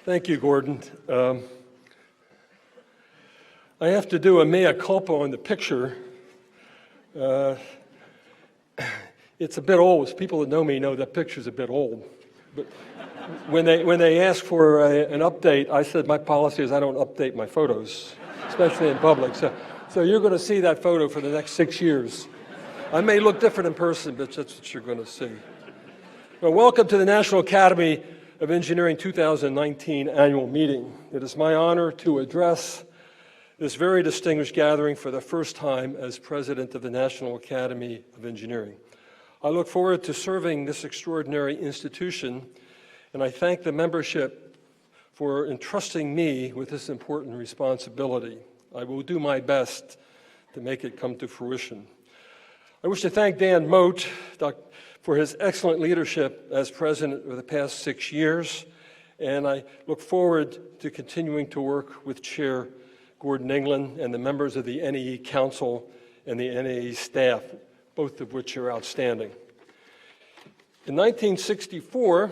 Thank you, Gordon. I have to do a mea culpa on the picture. It's a bit old. People that know me know that picture's a bit old. But when they ask for an update, I said my policy is I don't update my photos, especially in public. So you're going to see that photo for the next 6 years. I may look different in person, but that's what you're going to see. Well, welcome to the National Academy of Engineering 2019 Annual Meeting. It is my honor to address this very distinguished gathering for the first time as President of the National Academy of Engineering. I look forward to serving this extraordinary institution, and I thank the membership for entrusting me with this important responsibility. I will do my best to make it come to fruition. I wish to thank Dan Moat for his excellent leadership as president over the past 6 years, and I look forward to continuing to work with Chair Gordon England and the members of the NAE Council and the NAE staff, both of which are outstanding. In 1964,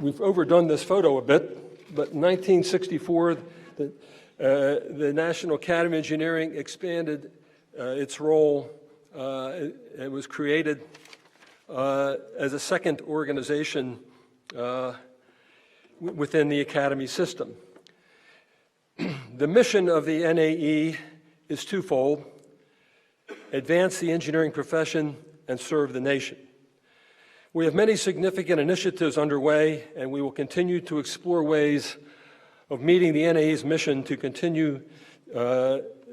we've overdone this photo a bit, but in 1964, the National Academy of Engineering expanded its role. It was created as a second organization within the Academy system. The mission of the NAE is twofold: advance the engineering profession and serve the nation. We have many significant initiatives underway, and we will continue to explore ways of meeting the NAE's mission to continue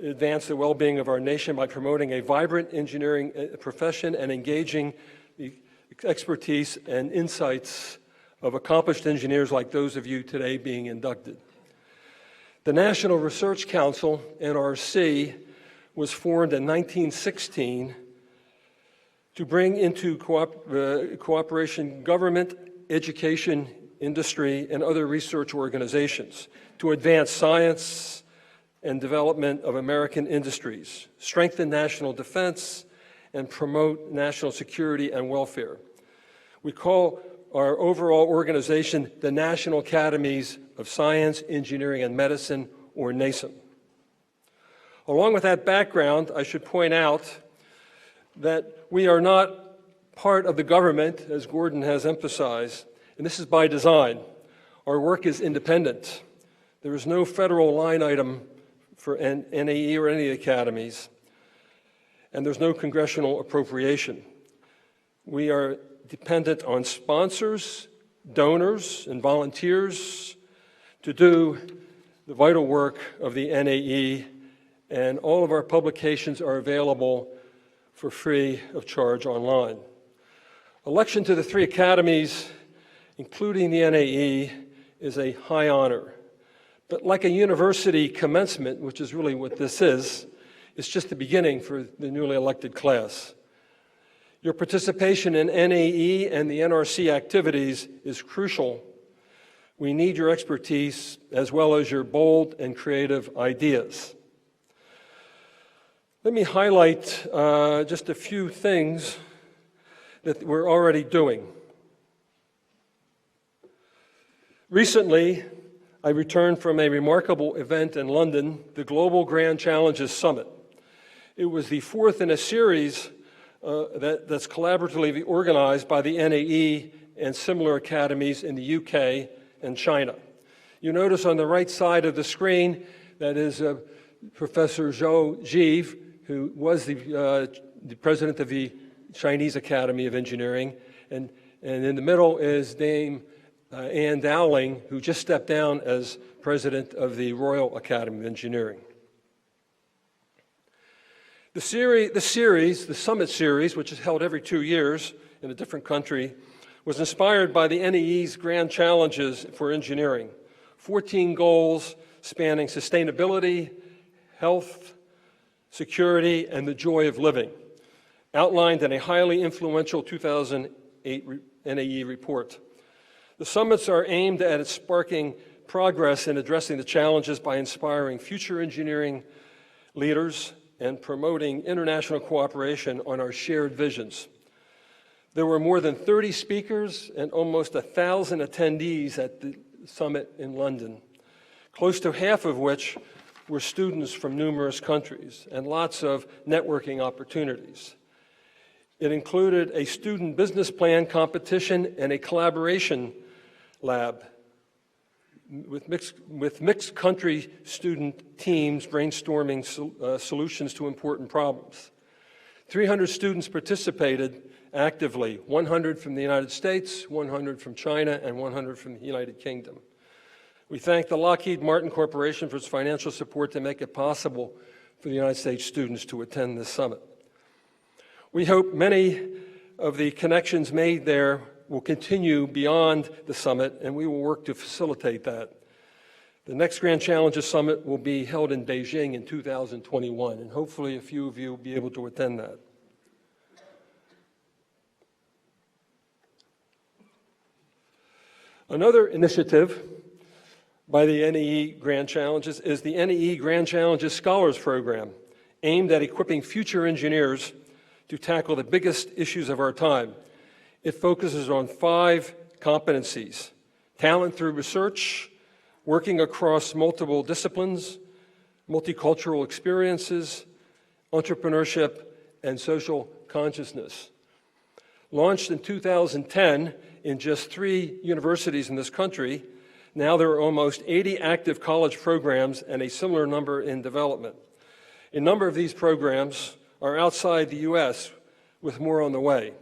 advance the well-being of our nation by promoting a vibrant engineering profession and engaging the expertise and insights of accomplished engineers like those of you today being inducted. The National Research Council, NRC, was formed in 1916 to bring into cooperation government, education, industry, and other research organizations to advance science and development of American industries, strengthen national defense, and promote national security and welfare. We call our overall organization the National Academies of Science, Engineering, and Medicine, or NASEM. Along with that background, I should point out that we are not part of the government, as Gordon has emphasized, and this is by design. Our work is independent. There is no federal line item for NAE or any academies, and there's no congressional appropriation. We are dependent on sponsors, donors, and volunteers to do the vital work of the NAE, and all of our publications are available for free of charge online. Election to the 3 academies, including the NAE, is a high honor. But like a university commencement, which is really what this is, it's just the beginning for the newly elected class. Your participation in NAE and the NRC activities is crucial. We need your expertise as well as your bold and creative ideas. Let me highlight just a few things that we're already doing. Recently, I returned from a remarkable event in London, the Global Grand Challenges Summit. It was the 4th in a series that's collaboratively organized by the NAE and similar academies in the UK and China. You notice on the right side of the screen that is Professor Zhou Ji, who was the president of the Chinese Academy of Engineering, and in the middle is Dame Anne Dowling, who just stepped down as president of the Royal Academy of Engineering. The Summit Series, which is held every 2 years in a different country, was inspired by the NAE's Grand Challenges for Engineering, 14 goals spanning sustainability, health, security, and the joy of living, outlined in a highly influential 2008 NAE report. The summits are aimed at sparking progress in addressing the challenges by inspiring future engineering leaders and promoting international cooperation on our shared visions. There were more than 30 speakers and almost 1,000 attendees at the summit in London, close to half of which were students from numerous countries, and lots of networking opportunities. It included a student business plan competition and a collaboration lab with mixed country student teams brainstorming solutions to important problems. 300 students participated actively, 100 from the United States, 100 from China, and 100 from the United Kingdom. We thank the Lockheed Martin Corporation for its financial support to make it possible for the United States students to attend this summit. We hope many of the connections made there will continue beyond the summit, and we will work to facilitate that. The next Grand Challenges Summit will be held in Beijing in 2021, and hopefully a few of you will be able to attend that. Another initiative by the NAE Grand Challenges is the NAE Grand Challenges Scholars Program, aimed at equipping future engineers to tackle the biggest issues of our time. It focuses on 5 competencies: talent through research, working across multiple disciplines, multicultural experiences, entrepreneurship, and social consciousness. Launched in 2010 in just 3 universities in this country, now there are almost 80 active college programs and a similar number in development. A number of these programs are outside the U.S., with more on the way.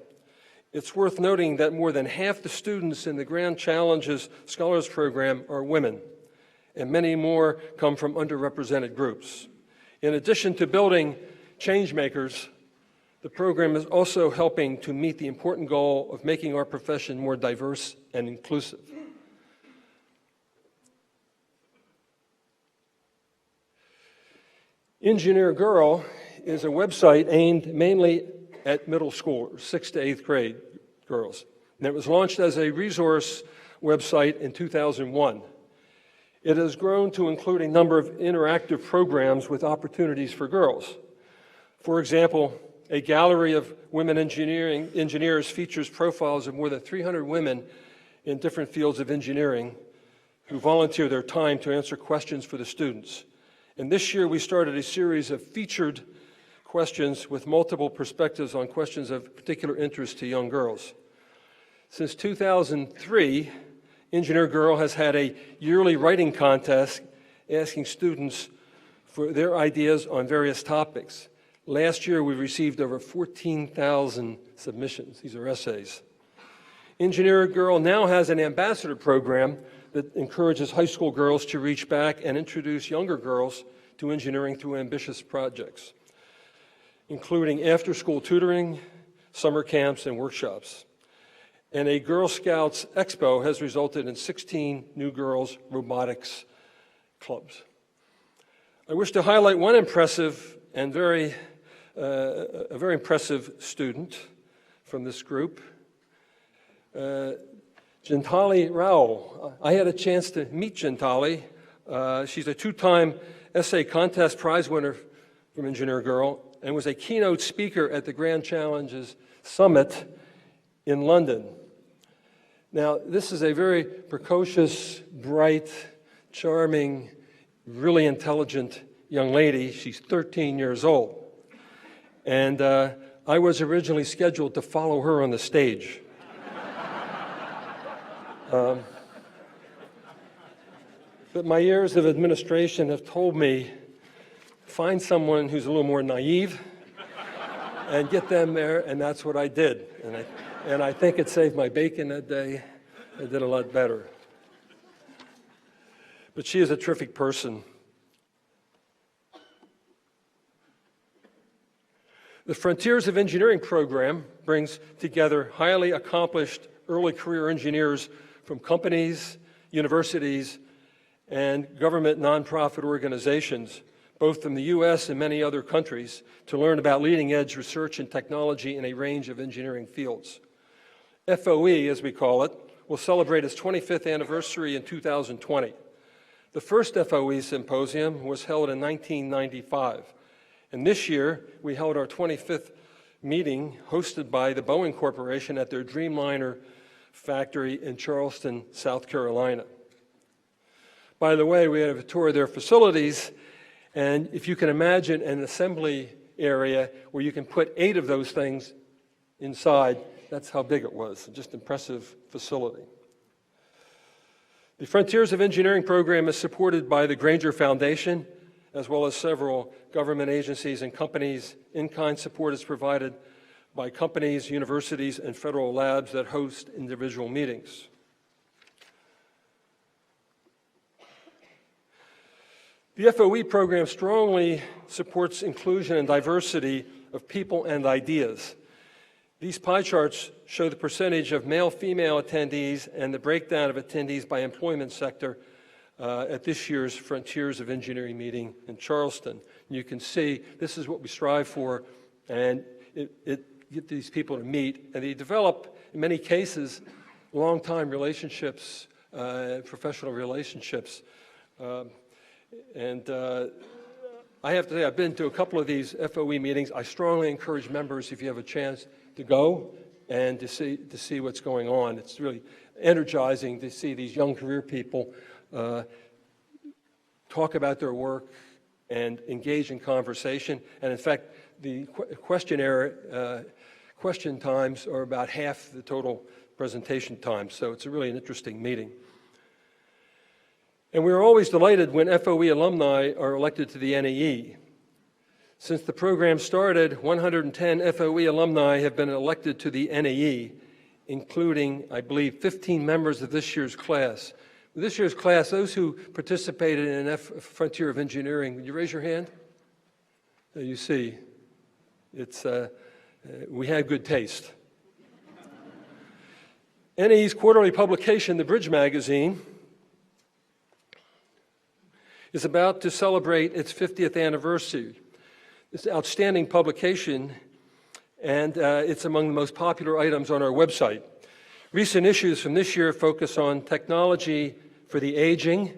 It's worth noting that more than half the students in the Grand Challenges Scholars Program are women, and many more come from underrepresented groups. In addition to building change makers, the program is also helping to meet the important goal of making our profession more diverse and inclusive. Engineer Girl is a website aimed mainly at middle schoolers, 6th to 8th grade girls. And it was launched as a resource website in 2001. It has grown to include a number of interactive programs with opportunities for girls. For example, a gallery of women engineers features profiles of more than 300 women in different fields of engineering who volunteer their time to answer questions for the students. And this year we started a series of featured questions with multiple perspectives on questions of particular interest to young girls. Since 2003, Engineer Girl has had a yearly writing contest asking students for their ideas on various topics. Last year, we received over 14,000 submissions. These are essays. Engineer Girl now has an ambassador program that encourages high school girls to reach back and introduce younger girls to engineering through ambitious projects, including after-school tutoring, summer camps, and workshops. And a Girl Scouts Expo has resulted in 16 new girls' robotics clubs. I wish to highlight one impressive and a very impressive student from this group, Jintali Rao. I had a chance to meet Jintali. She's a 2-time essay contest prize winner from Engineer Girl and was a keynote speaker at the Grand Challenges Summit in London. Now, this is a very precocious, bright, charming, really intelligent young lady. She's 13 years old. And I was originally scheduled to follow her on the stage. But my years of administration have told me, find someone who's a little more naive and get them there, and that's what I did. And I think it saved my bacon that day. I did a lot better. But she is a terrific person. The Frontiers of Engineering program brings together highly accomplished early career engineers from companies, universities, and government nonprofit organizations, both from the U.S. and many other countries, to learn about leading-edge research and technology in a range of engineering fields. FOE, as we call it, will celebrate its 25th anniversary in 2020. The first FOE symposium was held in 1995, and this year we held our 25th meeting hosted by the Boeing Corporation at their Dreamliner factory in Charleston, South Carolina. By the way, we had a tour of their facilities, and if you can imagine an assembly area where you can put 8 of those things inside, that's how big it was. Just impressive facility. The Frontiers of Engineering program is supported by the Granger Foundation, as well as several government agencies and companies. In-kind support is provided by companies, universities, and federal labs that host individual meetings. The FOE program strongly supports inclusion and diversity of people and ideas. These pie charts show the percentage of male-female attendees and the breakdown of attendees by employment sector at this year's Frontiers of Engineering meeting in Charleston. And you can see this is what we strive for, and it get these people to meet, and they develop, in many cases, long-time relationships, professional relationships. I have to say, I've been to a couple of these FOE meetings. I strongly encourage members, if you have a chance, to go and to see what's going on. It's really energizing to see these young career people talk about their work and engage in conversation. And in fact, the question times are about half the total presentation time. So it's really an interesting meeting. And we're always delighted when FOE alumni are elected to the NAE. Since the program started, 110 FOE alumni have been elected to the NAE, including, I believe, 15 members of this year's class. This year's class, those who participated in Frontier of Engineering, would you raise your hand? You see, we had good taste. NAE's quarterly publication, The Bridge Magazine, is about to celebrate its 50th anniversary. It's an outstanding publication, and it's among the most popular items on our website. Recent issues from this year focus on technology for the aging.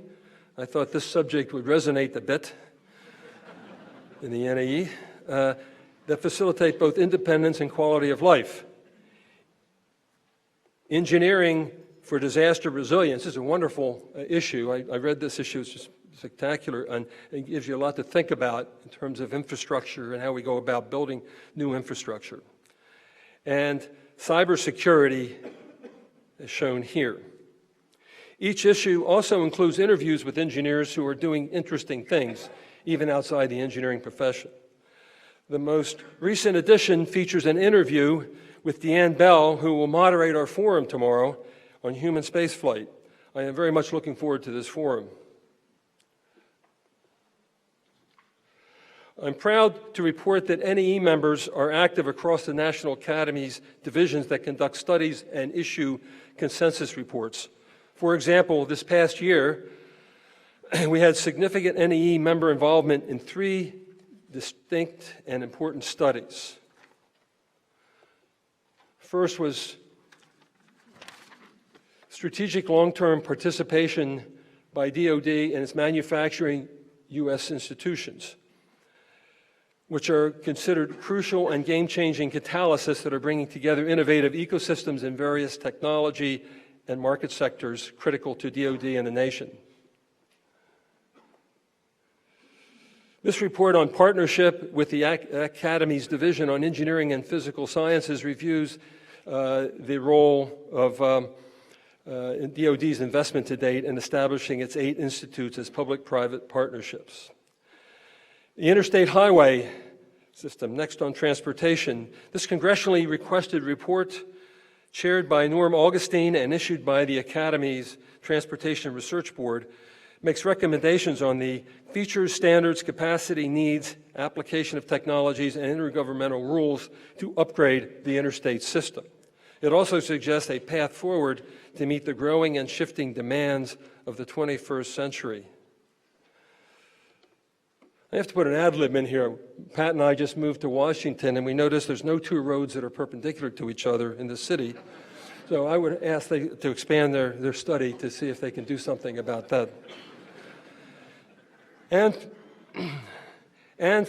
I thought this subject would resonate a bit in the NAE, that facilitate both independence and quality of life. Engineering for disaster resilience is a wonderful issue. I read this issue, it's just spectacular, and it gives you a lot to think about in terms of infrastructure and how we go about building new infrastructure. And cybersecurity is shown here. Each issue also includes interviews with engineers who are doing interesting things, even outside the engineering profession. The most recent edition features an interview with Deanne Bell, who will moderate our forum tomorrow on human spaceflight. I am very much looking forward to this forum. I'm proud to report that NAE members are active across the National Academy's divisions that conduct studies and issue consensus reports. For example, this past year, we had significant NAE member involvement in 3 distinct and important studies. First was strategic long-term participation by DoD and its manufacturing U.S. institutions, which are considered crucial and game-changing catalysts that are bringing together innovative ecosystems in various technology and market sectors critical to DoD and the nation. This report on partnership with the Academy's Division on Engineering and Physical Sciences reviews the role of DoD's investment to date in establishing its 8 institutes as public-private partnerships. The Interstate Highway System, next on transportation. This congressionally requested report, chaired by Norm Augustine and issued by the Academy's Transportation Research Board, makes recommendations on the features, standards, capacity, needs, application of technologies, and intergovernmental rules to upgrade the interstate system. It also suggests a path forward to meet the growing and shifting demands of the 21st century. I have to put an ad lib in here. Pat and I just moved to Washington, and we noticed there's no 2 roads that are perpendicular to each other in the city. So I would ask them to expand their study to see if they can do something about that. And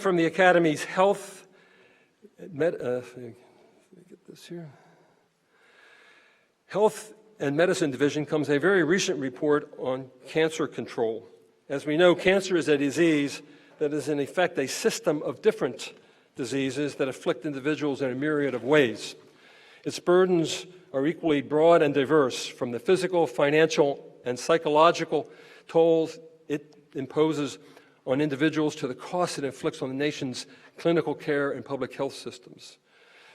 from the Academy's Health Let me get this here. Health and Medicine Division comes a very recent report on cancer control. As we know, cancer is a disease that is in effect a system of different diseases that afflict individuals in a myriad of ways. Its burdens are equally broad and diverse, from the physical, financial, and psychological tolls it imposes on individuals to the costs it inflicts on the nation's clinical care and public health systems.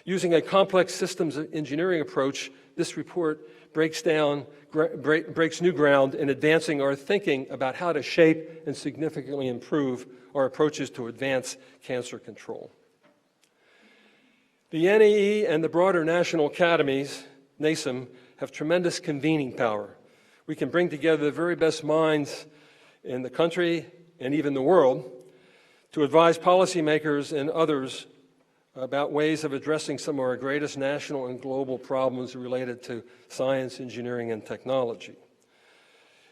Using a complex systems engineering approach, this report breaks new ground in advancing our thinking about how to shape and significantly improve our approaches to advance cancer control. The NAE and the broader national academies, NASM, have tremendous convening power. We can bring together the very best minds in the country and even the world to advise policymakers and others about ways of addressing some of our greatest national and global problems related to science, engineering, and technology.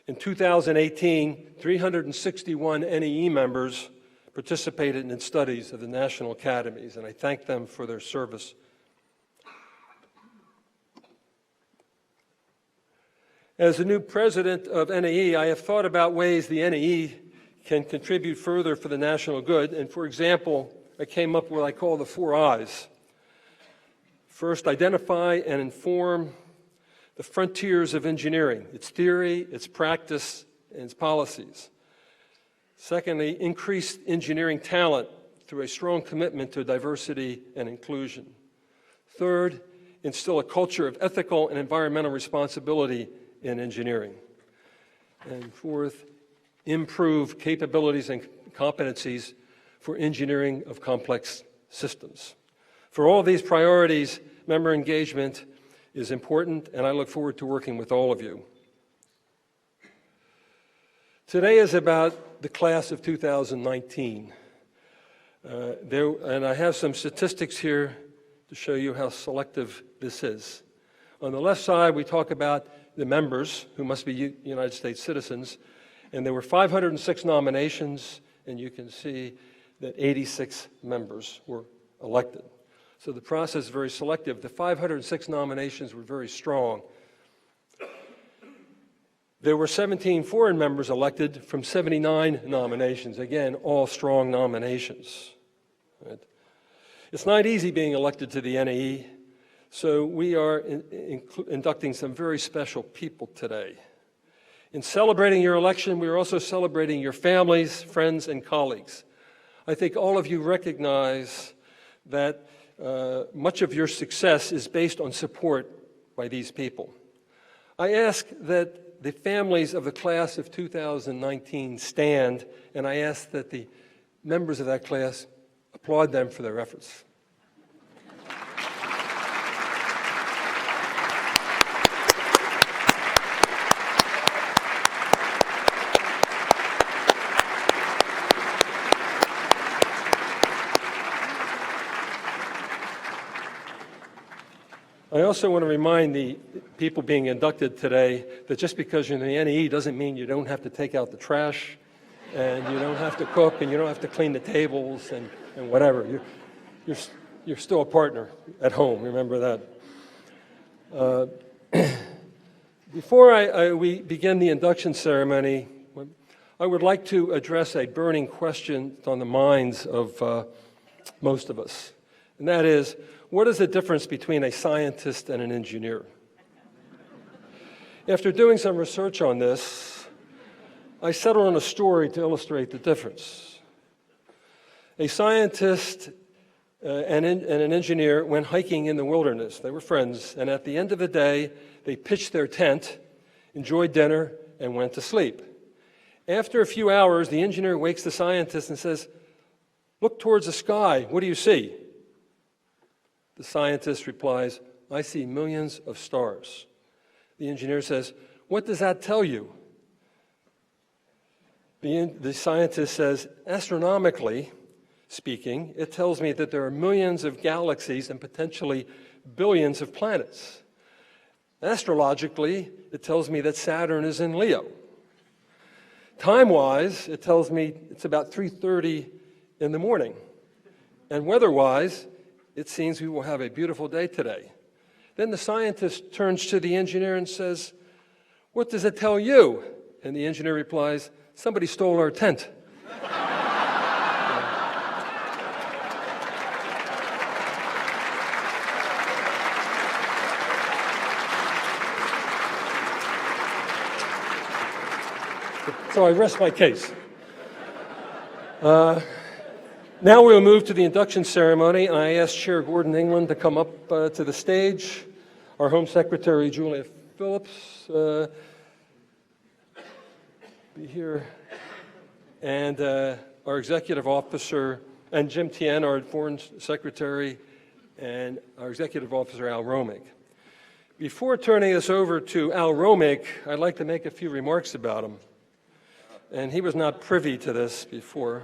In 2018, 361 NAE members participated in studies of the national academies, and I thank them for their service. As the new president of NAE, I have thought about ways the NAE can contribute further for the national good, and for example, I came up with what I call the 4 I's. First, identify and inform the frontiers of engineering, its theory, its practice, and its policies. Secondly, increase engineering talent through a strong commitment to diversity and inclusion. Third, instill a culture of ethical and environmental responsibility in engineering. And fourth, improve capabilities and competencies for engineering of complex systems. For all of these priorities, member engagement is important, and I look forward to working with all of you. Today is about the class of 2019. And I have some statistics here to show you how selective this is. On the left side, we talk about the members, who must be United States citizens, and there were 506 nominations, and you can see that 86 members were elected. So the process is very selective. The 506 nominations were very strong. There were 17 foreign members elected from 79 nominations. Again, all strong nominations. Right? It's not easy being elected to the NAE, so we are inducting some very special people today. In celebrating your election, we are also celebrating your families, friends, and colleagues. I think all of you recognize that much of your success is based on support by these people. I ask that the families of the class of 2019 stand, and I ask that the members of that class applaud them for their efforts. I also want to remind the people being inducted today that just because you're in the NAE doesn't mean you don't have to take out the trash, and you don't have to cook, and you don't have to clean the tables, and whatever. You're still a partner at home, remember that. Before we begin the induction ceremony, I would like to address a burning question on the minds of most of us, and that is, what is the difference between a scientist and an engineer? After doing some research on this, I settled on a story to illustrate the difference. A scientist and an engineer went hiking in the wilderness. They were friends, and at the end of the day, they pitched their tent, enjoyed dinner, and went to sleep. After a few hours, the engineer wakes the scientist and says, "Look towards the sky. What do you see?" The scientist replies, "I see millions of stars." The engineer says, "What does that tell you?" The scientist says, "Astronomically speaking, it tells me that there are millions of galaxies and potentially billions of planets. Astrologically, it tells me that Saturn is in Leo. Time-wise, it tells me it's about 3:30 in the morning. And weather-wise, it seems we will have a beautiful day today." Then the scientist turns to the engineer and says, "What does it tell you?" And the engineer replies, "Somebody stole our tent." So I rest my case. Now we'll move to the induction ceremony, and I ask Chair Gordon England to come up to the stage. Our Home Secretary, Julia Phillips, be here, and our Executive Officer, and Jim Tien, our Foreign Secretary, and our Executive Officer, Al Romick. Before turning this over to Al Romick, I'd like to make a few remarks about him. And he was not privy to this before.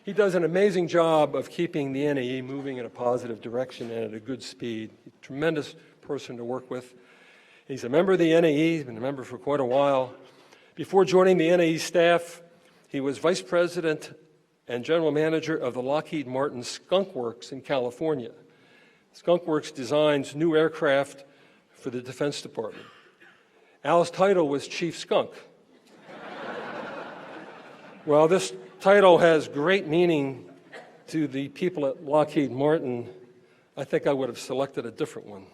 He does an amazing job of keeping the NAE moving in a positive direction and at a good speed. He's a tremendous person to work with. He's a member of the NAE, he's been a member for quite a while. Before joining the NAE staff, he was Vice President and General Manager of the Lockheed Martin Skunk Works in California. Skunk Works designs new aircraft for the Defense Department. Al's title was Chief Skunk. Well, this title has great meaning to the people at Lockheed Martin. I think I would have selected a different one.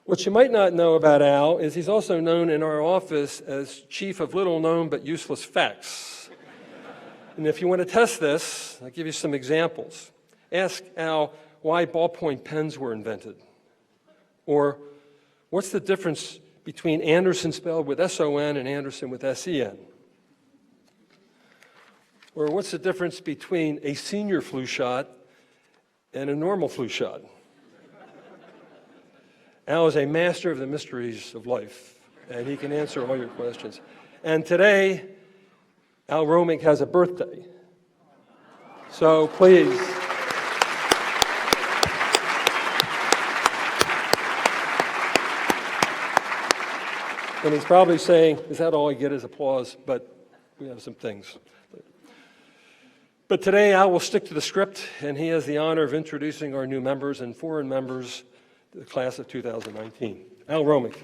What you might not know about Al is he's also known in our office as Chief of Little Known But Useless Facts. And if you want to test this, I'll give you some examples. Ask Al why ballpoint pens were invented. Or what's the difference between Anderson spelled with S-O-N and Anderson with S-E-N? Or what's the difference between a senior flu shot and a normal flu shot? Al is a master of the mysteries of life, and he can answer all your questions. And today, Al Romick has a birthday. So please. And he's probably saying, "Is that all I get is applause?" But we have some things. But today, Al will stick to the script, and he has the honor of introducing our new members and foreign members to the class of 2019. Al Romick.